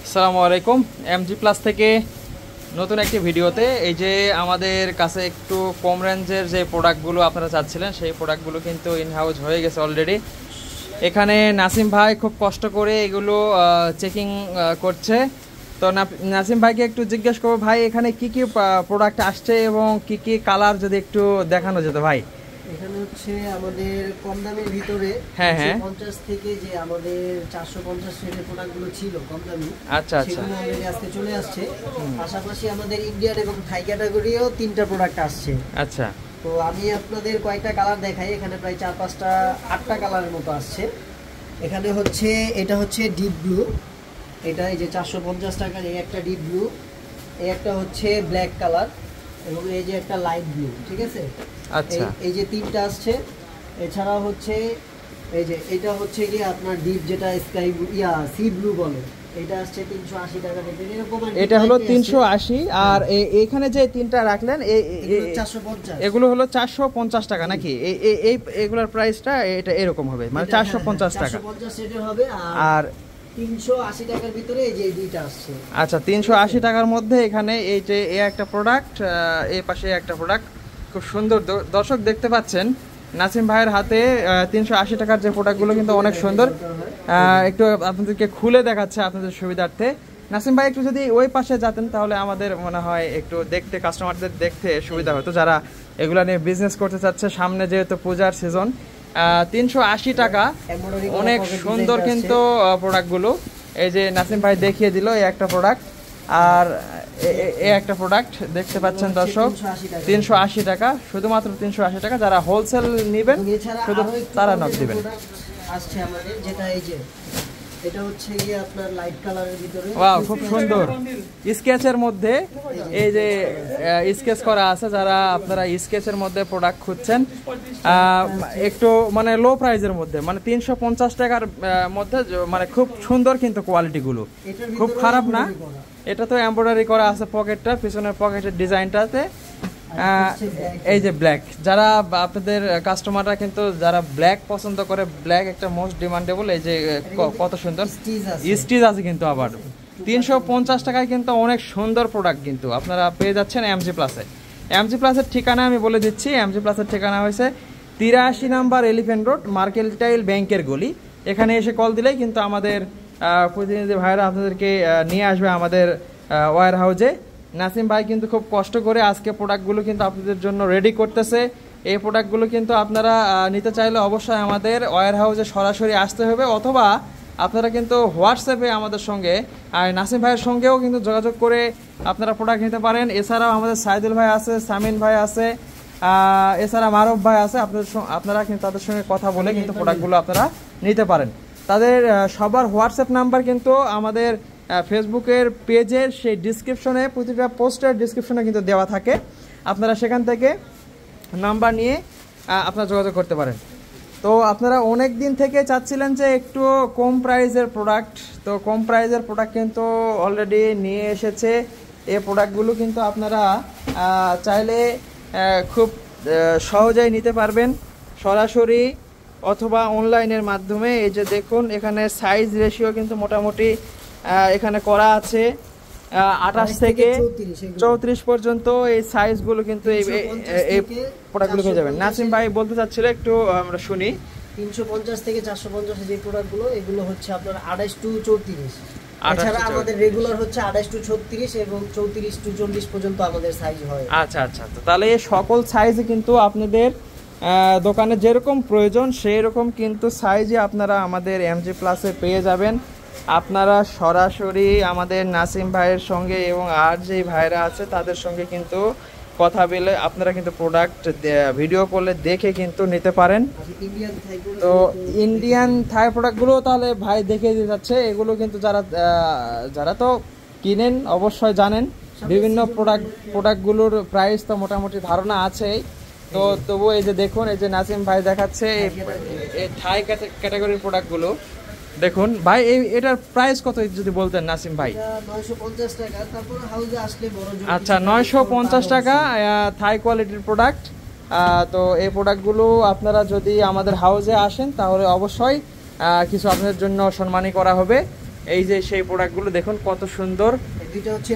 আসসালামু আলাইকুম। MG plus থেকে নতুন একটি ভিডিওতে এই যে আমাদের কাছে একটু কম রেঞ্জের যে প্রোডাক্টগুলো আপনারা চাচ্ছিলেন সেই প্রোডাক্টগুলো কিন্তু ইন হাউস হয়ে গেছে অলরেডি। এখানে নাসিম ভাই খুব কষ্ট করে এগুলো চেকিং করছে। তো নাসিম ভাইকে একটু জিজ্ঞেস করবো, ভাই এখানে কি কি প্রোডাক্ট আসছে এবং কি কি কালার যদি একটু দেখানো যেত ভাই। এখানে হচ্ছে আমাদের কম দামের ভিতরে 50 থেকে যে আমাদের 450 রেটের প্রোডাক্টগুলো ছিল কম দামি, আচ্ছা সেগুলো অলরেডি আজকে চলে আসছে। পাশাপাশি আমাদের ইন্ডিয়ান এবং থাই ক্যাটাগরিও 3টা প্রোডাক্ট আসছে। আচ্ছা, তো আমি আপনাদের কয়েকটা কালার দেখাই। এখানে প্রায় 4-5টা 8টা কালারের মতো আসছে। এখানে হচ্ছে এটা হচ্ছে ডিপ ব্লু, এটা এই যে 450 টাকার এই একটা ডিপ ব্লু, এই একটা হচ্ছে ব্ল্যাক কালার এবং এই যে একটা লাইট ব্লু। ঠিক আছে, আচ্ছা, এই যে 3টা আসছে। এছাড়া হচ্ছে এই যে এটা হচ্ছে কি আপনার ডিপ যেটা স্কাই সি ব্লু বলে, এটা আসছে 380 টাকা রেটের। এরকম এটা হলো 380। আর এখানে যে 3টা রাখলেন 450, এগুলো হলো 450 টাকা নাকি? এই এগুলোর প্রাইসটা এটা এরকম হবে, মানে 450 টাকা 450 রেটের হবে। আর 380 টাকার ভিতরে এই যে দুইটা আসছে। আচ্ছা, 380 টাকার মধ্যে এখানে এই যে একটা প্রোডাক্ট, এই পাশে একটা প্রোডাক্ট খুব সুন্দর। দর্শক দেখতে পাচ্ছেন নাসিম ভাইয়ের হাতে 380 টাকার যে প্রোডাক্টগুলো কিন্তু অনেক সুন্দর। একটু আপনাদেরকে খুলে দেখাচ্ছে আপনাদের সুবিধার্থে। নাসিম ভাই একটু যদি ওই পাশে যেতেন তাহলে আমাদের মনে হয় একটু দেখতে, কাস্টমারদের দেখতে সুবিধা হতো যারা এগুলা নিয়ে বিজনেস করতে চাচ্ছে। সামনে যেহেতু পূজার সিজন, 380 টাকা অনেক সুন্দর কিন্তু প্রোডাক্টগুলো। এই যে নাসিম ভাই দেখিয়ে দিল এই একটা প্রোডাক্ট, আর এই একটা প্রোডাক্ট দেখতে পাচ্ছেন দর্শক, 380 টাকা, শুধুমাত্র 380 টাকা। যারা হোলসেল নেবেন শুধু তারা নক দিবেন। আসছে আমাদের যেটা এই যে এটা হচ্ছে কি আপনার লাইট কালারের ভিতরে, ওয়াও খুব সুন্দর স্কেচের মধ্যে এই যে স্কেচ করা আছে। যারা আপনারা স্কেচের মধ্যে প্রোডাক্ট খুঁজছেন একটু মানে লো প্রাইজের মধ্যে, মানে 350 টাকার মধ্যে, মানে খুব সুন্দর কিন্তু কোয়ালিটিগুলো খুব খারাপ না। এটা তো এমব্রয়ডারি করা আছে পকেটটা, পিছনের পকেটের ডিজাইনটাতে। এই যে ব্ল্যাক, যারা আপনাদের কাস্টমাররা কিন্তু যারা ব্ল্যাক পছন্দ করে, ব্ল্যাক একটা মোস্ট ডিমান্ডেবল। এই যে কত সুন্দর স্টিচ আছে কিন্তু আবার 350 টাকায় কিন্তু অনেক সুন্দর প্রোডাক্ট কিন্তু আপনারা পেয়ে যাচ্ছেন এমজি প্লাসে। এমজি প্লাসের ঠিকানা আমি বলে দিচ্ছি। এমজি প্লাসের ঠিকানা হয়েছে 83 নম্বর এলিফ্যান্ট রোড, মার্কেন্টাইল ব্যাংকের গলি। এখানে এসে কল দিলেই কিন্তু আমাদের প্রতিনিধি ভাইরা আপনাদেরকে নিয়ে আসবে আমাদের ওয়্যার হাউজে। নাসিম ভাই কিন্তু খুব কষ্ট করে আজকে প্রোডাক্টগুলো কিন্তু আপনাদের জন্য রেডি করতেছে। এই প্রোডাক্টগুলো কিন্তু আপনারা নিতে চাইলে অবশ্যই আমাদের ওয়্যার হাউজে সরাসরি আসতে হবে, অথবা আপনারা কিন্তু হোয়াটসঅ্যাপে আমাদের সঙ্গে আর নাসিম ভাইয়ের সঙ্গেও কিন্তু যোগাযোগ করে আপনারা প্রোডাক্ট নিতে পারেন। এছাড়াও আমাদের সাইদুল ভাই আছে, সামিন ভাই আছে, এছাড়া মারুফ ভাই আছে। আপনারা কিন্তু তাদের সঙ্গে কথা বলে কিন্তু প্রোডাক্টগুলো আপনারা নিতে পারেন। তাদের সবার হোয়াটসঅ্যাপ নাম্বার কিন্তু আমাদের ফেসবুকের পেজের সেই ডিসক্রিপশনে, প্রতিটা পোস্টের ডিসক্রিপশনে কিন্তু দেওয়া থাকে। আপনারা সেখান থেকে নাম্বার নিয়ে আপনারা যোগাযোগ করতে পারেন। তো আপনারা অনেক দিন থেকে চাচ্ছিলেন যে একটু কম প্রাইসের প্রোডাক্ট, তো কম প্রাইসের প্রোডাক্ট কিন্তু অলরেডি নিয়ে এসেছে। এই প্রোডাক্টগুলো কিন্তু আপনারা চাইলে খুব সহজেই নিতে পারবেন, সরাসরি অথবা অনলাইনের মাধ্যমে। এই যে দেখুন এখানে সাইজ রেশিও কিন্তু মোটামুটি এখানে করা আছে 28 থেকে 34 পর্যন্ত এই সাইজগুলো কিন্তু এই প্রোডাক্টগুলো পেয়ে যাবেন। নাসিম ভাই বলতে চাচ্ছিল, একটু আমরা শুনি। 350 থেকে 450 যে প্রোডাক্টগুলো, এগুলো হচ্ছে আপনার 28 টু 34। এছাড়া আমাদের রেগুলার হচ্ছে 28 টু 36 এবং 34 টু 40 পর্যন্ত আমাদের সাইজ হয়। আচ্ছা আচ্ছা, তো তাহলে এই সকল সাইজে কিন্তু আপনাদের দোকানে যেরকম প্রয়োজন সেই রকম কিন্তু সাইজে আপনারা আমাদের এমজি প্লাসে পেয়ে যাবেন। আপনারা সরাসরি আমাদের নাসিম ভাইয়ের সঙ্গে এবং আর যে ভাইরা আছে তাদের সঙ্গে কিন্তু কথা বলে আপনারা কিন্তু প্রোডাক্ট ভিডিও কলে দেখে কিন্তু নিতে পারেন। তো ইন্ডিয়ান থাই প্রোডাক্টগুলো তাহলে ভাই দেখে দিতে যাচ্ছে। এগুলো কিন্তু যারা তো কিনেন অবশ্যই জানেন, বিভিন্ন প্রোডাক্টগুলোর প্রাইস তো মোটামুটি ধারণা আছেই। তো তবু এই যে দেখুন, এই যে নাসিম ভাই দেখাচ্ছে এই থাই ক্যাটাগরির প্রোডাক্টগুলো দেখুন। ভাই এটার প্রাইস কত যদি বলতেন নাসিম ভাই? 950 টাকা। তারপর হাউজে আসলে বড় জোর। আচ্ছা, 950 টাকা থাই কোয়ালিটির প্রোডাক্ট। তো এই প্রোডাক্টগুলো আপনারা যদি আমাদের হাউজে আসেন তাহলে অবশ্যই কিছু আপনাদের জন্য সম্মানী করা হবে। এই যে সেই প্রোডাক্টগুলো দেখুন কত সুন্দর। এটা হচ্ছে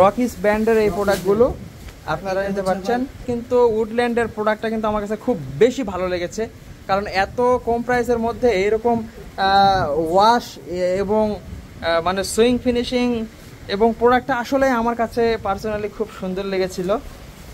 রকিস ব্র্যান্ডের এই প্রোডাক্টগুলো আপনারা নিতে পারছেন। কিন্তু উডল্যান্ডের প্রোডাক্টটা কিন্তু আমার কাছে খুব বেশি ভালো লেগেছে, কারণ এত কম প্রাইসের মধ্যে এরকম ওয়াশ এবং মানে সুইং ফিনিশিং এবং প্রোডাক্টটা আসলে আমার কাছে পার্সোনালি খুব সুন্দর লেগেছিল।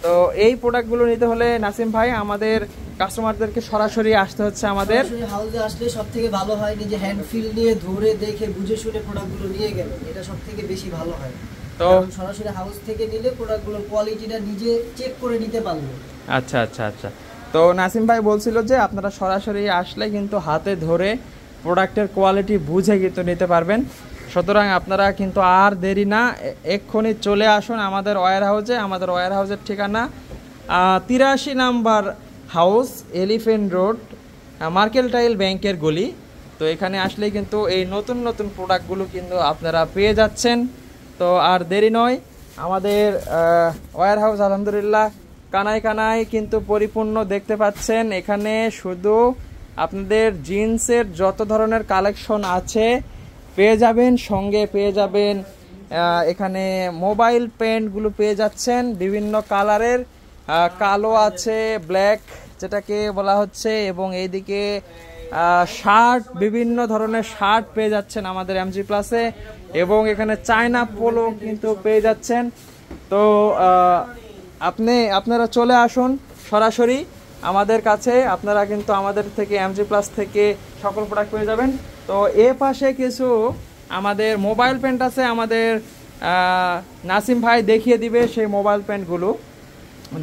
তো এই প্রোডাক্টগুলো নিতে হলে নাসিম ভাই আমাদের কাস্টমারদেরকে সরাসরি আসতে হচ্ছে আমাদের হাউসে। আসলে সবথেকে ভালো হয় নিজে হ্যান্ড ফিল নিয়ে ধরে দেখে বুঝে শুনে প্রোডাক্টগুলো নিয়ে গেলেন, এটা সবথেকে বেশি ভালো হয়। তো সরাসরি হাউস থেকে নিলে প্রোডাক্টগুলোর কোয়ালিটিটা নিজে চেক করে নিতে পারবেন। আচ্ছা আচ্ছা আচ্ছা। তো নাসিম ভাই বলছিল যে আপনারা সরাসরি আসলে কিন্তু হাতে ধরে প্রোডাক্টের কোয়ালিটি বুঝে কিন্তু নিতে পারবেন। সুতরাং আপনারা কিন্তু আর দেরি না, এক্ষুনি চলে আসুন আমাদের ওয়্যার হাউসে। আমাদের ওয়্যার হাউসের ঠিকানা 83 number house, elephant road, mercantile ব্যাংকের গলি। তো এখানে আসলেই কিন্তু এই নতুন নতুন প্রোডাক্টগুলো কিন্তু আপনারা পেয়ে যাচ্ছেন। তো আর দেরি নয়, আমাদের ওয়্যার হাউস আলহামদুলিল্লাহ কানায় কানায় কিন্তু পরিপূর্ণ দেখতে পাচ্ছেন। এখানে শুধু আপনাদের জিন্সের যত ধরনের কালেকশন আছে পেয়ে যাবেন, সঙ্গে পেয়ে যাবেন এখানে মোবাইল প্যান্টগুলো পেয়ে যাচ্ছেন বিভিন্ন কালারের, কালো আছে, ব্ল্যাক যেটাকে বলা হচ্ছে, এবং এইদিকে শার্ট, বিভিন্ন ধরনের শার্ট পেয়ে যাচ্ছেন আমাদের এমজি প্লাসে, এবং এখানে চায়না পোলো কিন্তু পেয়ে যাচ্ছেন। তো আপনারা চলে আসুন সরাসরি আমাদের কাছে, আপনারা কিন্তু আমাদের থেকে এমজি প্লাস থেকে সকল প্রোডাক্ট পেয়ে যাবেন। তো এ পাশে কিছু আমাদের মোবাইল প্যান্ট আছে, আমাদের নাসিম ভাই দেখিয়ে দিবে সেই মোবাইল প্যান্টগুলো।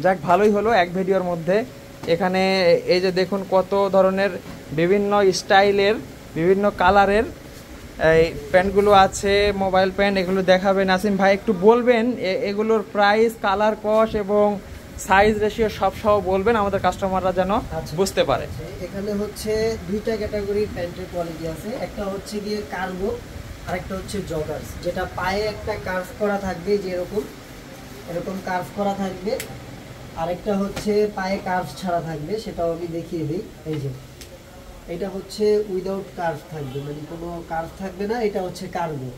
যাক ভালোই হলো এক ভিডিওর মধ্যে। এখানে এই যে দেখুন কত ধরনের বিভিন্ন স্টাইলের বিভিন্ন কালারের এই প্যান্টগুলো আছে, মোবাইল প্যান্ট, এগুলো দেখাবে নাসিম ভাই। একটু বলবেন এগুলোর প্রাইস, কালার কস্ট এবং সাইজ রেশিও সব সহ বলবেন, আমাদের কাস্টমাররা যেন বুঝতে পারে। এখানে হচ্ছে দুইটা ক্যাটাগরির প্যান্টের কোয়ালিটি আছে, একটা হচ্ছে গিয়ে কার্গো আর একটা হচ্ছে জগার্স, যেটা পায়ে একটা কার্ভ করা থাকবে, যে এরকম কার্ভ করা থাকবে। আরেকটা হচ্ছে পায়ে কার্ভ ছাড়া থাকবে, সেটাও আমি দেখিয়ে দিই। এই যে এটা হচ্ছে উইদাউট কার্ভ থাকবে, মানে কোনো কার্ভ থাকবে না, এটা হচ্ছে কার্গো।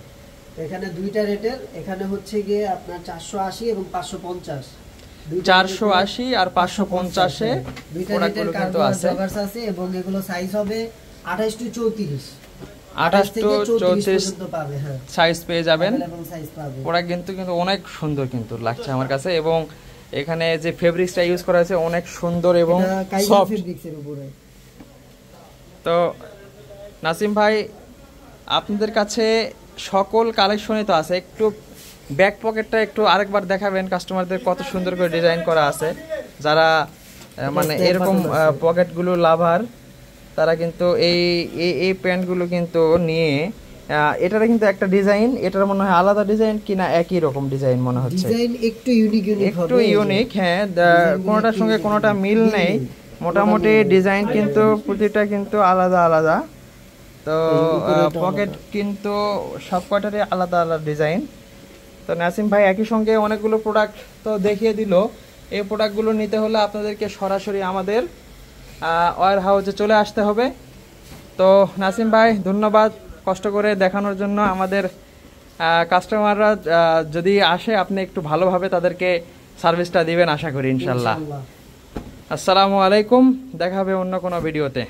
এখানে দুইটা রেটের, এখানে হচ্ছে গিয়ে আপনার 480 এবং 550, 480 আর 550 দুইটা রেটের কার্গো জগার্স আছে, এবং এগুলো সাইজ হবে 28 টু 34, 28 টু 34 পর্যন্ত পাবে। হ্যাঁ, সাইজ পেয়ে যাবেন। সাইজ পাবে। ওরা কিন্তু অনেক সুন্দর কিন্তু লাগছে আমার কাছে, এবং এখানে যে ফেব্রিক্সটা ইউজ করা হয়েছে অনেক সুন্দর এবং সফট ফেব্রিক্সের উপরে। তো নাসিম ভাই আপনাদের কাছে সকল কালেকশনই তো আছে, একটু ব্যাক পকেটটা একটু আরেকবার দেখাবেন কাস্টমারদের, কত সুন্দর করে ডিজাইন করা আছে। যারা মানে এরকম পকেটগুলো লাভার তারা কিন্তু এই প্যান্টগুলো কিন্তু নিয়ে, এটার কিন্তু একটা ডিজাইন, এটার মনে হয় আলাদা ডিজাইন কিনা একই রকম ডিজাইন মনে হচ্ছে, ডিজাইন একটু ইউনিক। হ্যাঁ, কোনোটার সঙ্গে কোনোটা মিল নেই, মোটামুটি ডিজাইন কিন্তু প্রতিটা কিন্তু আলাদা আলাদা। তো পকেট কিন্তু সব কয়টারই আলাদা আলাদা ডিজাইন। তো নাসিম ভাই একই সঙ্গে অনেকগুলো প্রোডাক্ট তো দেখিয়ে দিল। এই প্রোডাক্টগুলো নিতে হলে আপনাদেরকে সরাসরি আমাদের ওয়্যার হাউসে চলে আসতে হবে। তো নাসিম ভাই ধন্যবাদ কষ্ট করে দেখানোর জন্য। আমাদের কাস্টমাররা যদি আসে আপনি একটু ভালোভাবে তাদেরকে সার্ভিসটা দিবেন আশা করি ইনশাল্লাহ। আসসালামু আলাইকুম, দেখা হবে অন্য কোনো ভিডিওতে।